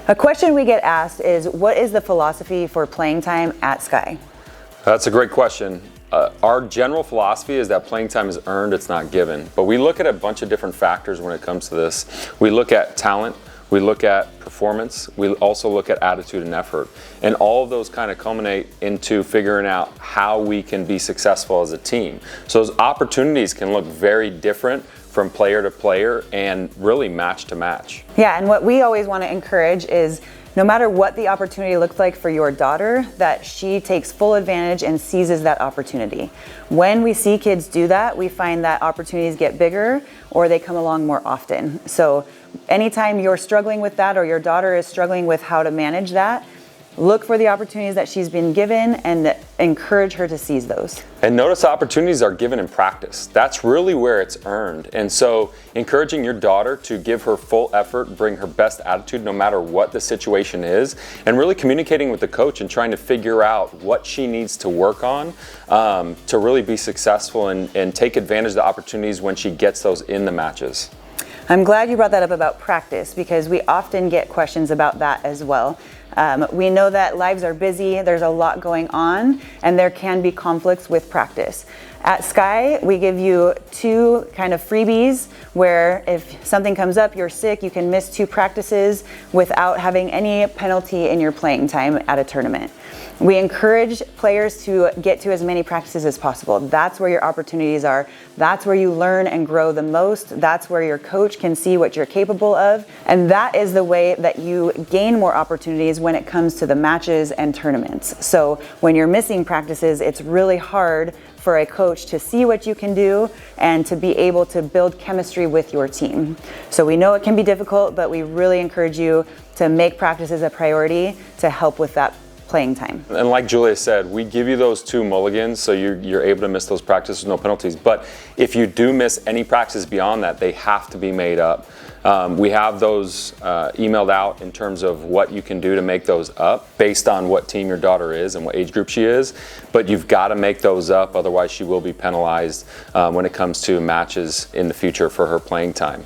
A question we get asked is, what is the philosophy for playing time at Sky? That's a great question. Our general philosophy is that playing time is earned, it's not given. But we look at a bunch of different factors when it comes to this. We look at talent, we look at performance, we also look at attitude and effort. And all of those kind of culminate into figuring out how we can be successful as a team. So those opportunities can look very different from player to player and really match to match. Yeah, and what we always want to encourage is no matter what the opportunity looks like for your daughter, that she takes full advantage and seizes that opportunity. When we see kids do that, we find that opportunities get bigger or they come along more often. So anytime you're struggling with that or your daughter is struggling with how to manage that, look for the opportunities that she's been given and encourage her to seize those. And notice opportunities are given in practice. That's really where it's earned. And so encouraging your daughter to give her full effort, bring her best attitude no matter what the situation is, and really communicating with the coach and trying to figure out what she needs to work on to really be successful and take advantage of the opportunities when she gets those in the matches. I'm glad you brought that up about practice because we often get questions about that as well. We know that lives are busy, there's a lot going on, and there can be conflicts with practice. At Sky, we give you 2 kind of freebies where if something comes up, you're sick, you can miss 2 practices without having any penalty in your playing time at a tournament. We encourage players to get to as many practices as possible. That's where your opportunities are. That's where you learn and grow the most. That's where your coach can see what you're capable of. And that is the way that you gain more opportunities when it comes to the matches and tournaments. So when you're missing practices, it's really hard for a coach to see what you can do and to be able to build chemistry with your team. So we know it can be difficult, but we really encourage you to make practices a priority to help with that playing time. And like Julia said, we give you those 2 mulligans so you're able to miss those practices, no penalties. But if you do miss any practices beyond that, they have to be made up. We have those emailed out in terms of what you can do to make those up based on what team your daughter is and what age group she is. But you've got to make those up, otherwise she will be penalized when it comes to matches in the future for her playing time.